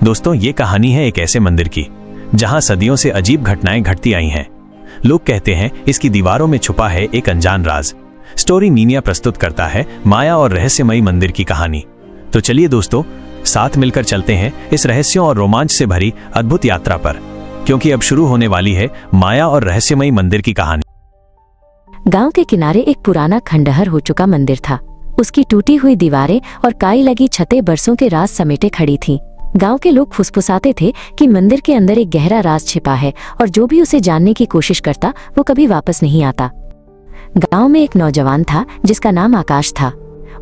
दोस्तों, ये कहानी है एक ऐसे मंदिर की जहां सदियों से अजीब घटनाएं घटती आई हैं। लोग कहते हैं इसकी दीवारों में छुपा है एक अनजान राज। स्टोरी मीनिया प्रस्तुत करता है माया और रहस्यमयी मंदिर की कहानी। तो चलिए दोस्तों, साथ मिलकर चलते हैं इस रहस्यों और रोमांच से भरी अद्भुत यात्रा पर, क्योंकि अब शुरू होने वाली है माया और रहस्यमयी मंदिर की कहानी। गांव के किनारे एक पुराना खंडहर हो चुका मंदिर था। उसकी टूटी हुई दीवारें और काई लगी छतें बरसों के राज समेटे खड़ी थीं। गांव के लोग फुसफुसाते थे कि मंदिर के अंदर एक गहरा राज छिपा है और जो भी उसे जानने की कोशिश करता वो कभी वापस नहीं आता। गांव में एक नौजवान था जिसका नाम आकाश था।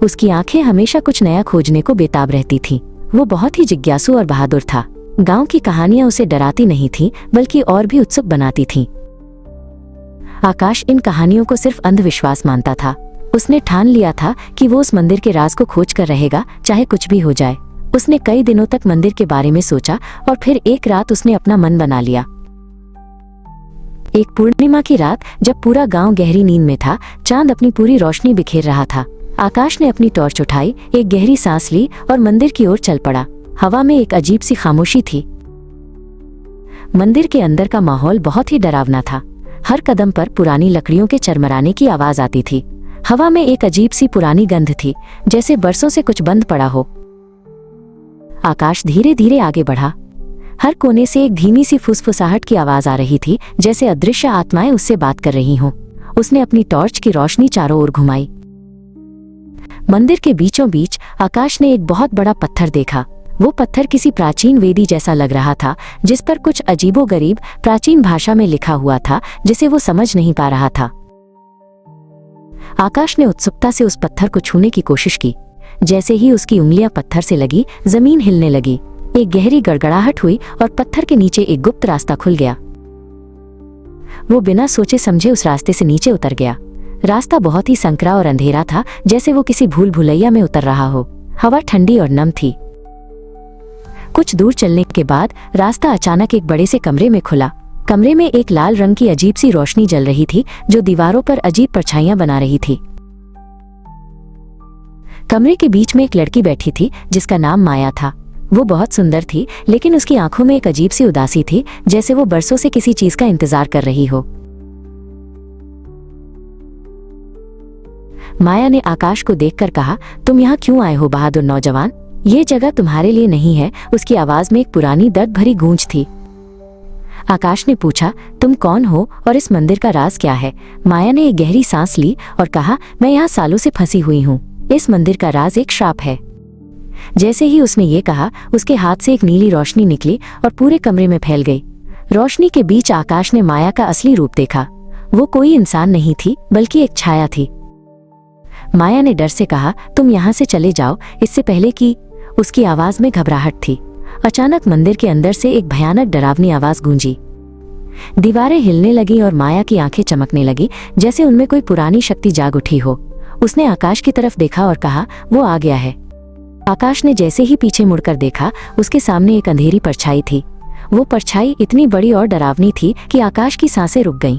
उसकी आंखें हमेशा कुछ नया खोजने को बेताब रहती थीं। वो बहुत ही जिज्ञासु और बहादुर था। गांव की कहानियां उसे डराती नहीं थीं, बल्कि और भी उत्सुक बनाती थीं। आकाश इन कहानियों को सिर्फ अंधविश्वास मानता था। उसने ठान लिया था कि वो उस मंदिर के राज को खोज कर रहेगा, चाहे कुछ भी हो जाए। उसने कई दिनों तक मंदिर के बारे में सोचा और फिर एक रात उसने अपना मन बना लिया। एक पूर्णिमा की रात, जब पूरा गांव गहरी नींद में था, चांद अपनी पूरी रोशनी बिखेर रहा था। आकाश ने अपनी टॉर्च उठाई, एक गहरी सांस ली और मंदिर की ओर चल पड़ा। हवा में एक अजीब सी खामोशी थी। मंदिर के अंदर का माहौल बहुत ही डरावना था। हर कदम पर पुरानी लकड़ियों के चरमराने की आवाज आती थी। हवा में एक अजीब सी पुरानी गंध थी, जैसे बरसों से कुछ बंद पड़ा हो। आकाश धीरे धीरे आगे बढ़ा। हर कोने से एक धीमी सी फुसफुसाहट की आवाज आ रही थी, जैसे अदृश्य आत्माएं उससे बात कर रही हों। उसने अपनी टॉर्च की रोशनी चारों ओर घुमाई। मंदिर के बीचों बीच आकाश ने एक बहुत बड़ा पत्थर देखा। वो पत्थर किसी प्राचीन वेदी जैसा लग रहा था, जिस पर कुछ अजीबोगरीब प्राचीन भाषा में लिखा हुआ था, जिसे वो समझ नहीं पा रहा था। आकाश ने उत्सुकता से उस पत्थर को छूने की कोशिश की। जैसे ही उसकी उंगलियां पत्थर से लगी, जमीन हिलने लगी। एक गहरी गड़गड़ाहट हुई और पत्थर के नीचे एक गुप्त रास्ता खुल गया। वो बिना सोचे समझे उस रास्ते से नीचे उतर गया। रास्ता बहुत ही संकरा और अंधेरा था, जैसे वो किसी भूल भुलैया में उतर रहा हो। हवा ठंडी और नम थी। कुछ दूर चलने के बाद रास्ता अचानक एक बड़े से कमरे में खुला। कमरे में एक लाल रंग की अजीब सी रोशनी जल रही थी, जो दीवारों पर अजीब परछाइयां बना रही थी। कमरे के बीच में एक लड़की बैठी थी, जिसका नाम माया था। वो बहुत सुंदर थी, लेकिन उसकी आंखों में एक अजीब सी उदासी थी, जैसे वो बरसों से किसी चीज का इंतजार कर रही हो। माया ने आकाश को देखकर कहा, तुम यहाँ क्यों आए हो बहादुर नौजवान? ये जगह तुम्हारे लिए नहीं है। उसकी आवाज में एक पुरानी दर्द भरी गूंज थी। आकाश ने पूछा, तुम कौन हो और इस मंदिर का राज क्या है? माया ने एक गहरी सांस ली और कहा, मैं यहाँ सालों से फंसी हुई हूँ। इस मंदिर का राज एक श्राप है। जैसे ही उसने ये कहा, उसके हाथ से एक नीली रोशनी निकली और पूरे कमरे में फैल गई। रोशनी के बीच आकाश ने माया का असली रूप देखा। वो कोई इंसान नहीं थी, बल्कि एक छाया थी। माया ने डर से कहा, तुम यहाँ से चले जाओ, इससे पहले कि उसकी आवाज में घबराहट थी। अचानक मंदिर के अंदर से एक भयानक डरावनी आवाज गूंजी। दीवारें हिलने लगी और माया की आंखें चमकने लगी, जैसे उनमें कोई पुरानी शक्ति जाग उठी हो। उसने आकाश की तरफ देखा और कहा, वो आ गया है। आकाश ने जैसे ही पीछे मुड़कर देखा, उसके सामने एक अंधेरी परछाई थी। वो परछाई इतनी बड़ी और डरावनी थी कि आकाश की सांसें रुक गईं।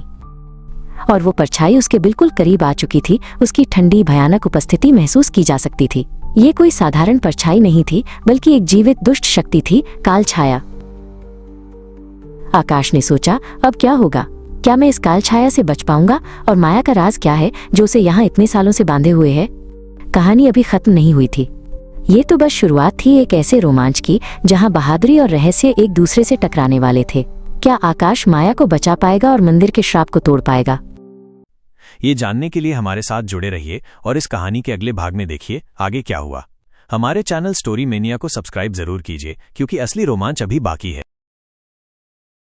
और वो परछाई उसके बिल्कुल करीब आ चुकी थी। उसकी ठंडी भयानक उपस्थिति महसूस की जा सकती थी। ये कोई साधारण परछाई नहीं थी, बल्कि एक जीवित दुष्ट शक्ति थी, काल छाया। आकाश ने सोचा, अब क्या होगा? क्या मैं इस काल छाया से बच पाऊंगा? और माया का राज क्या है जो उसे यहाँ इतने सालों से बांधे हुए है? कहानी अभी खत्म नहीं हुई थी। ये तो बस शुरुआत थी एक ऐसे रोमांच की जहाँ बहादुरी और रहस्य एक दूसरे से टकराने वाले थे। क्या आकाश माया को बचा पाएगा और मंदिर के श्राप को तोड़ पाएगा? ये जानने के लिए हमारे साथ जुड़े रहिए और इस कहानी के अगले भाग में देखिए आगे क्या हुआ। हमारे चैनल स्टोरी मेनिया को सब्सक्राइब जरूर कीजिए, क्योंकि असली रोमांच अभी बाकी है।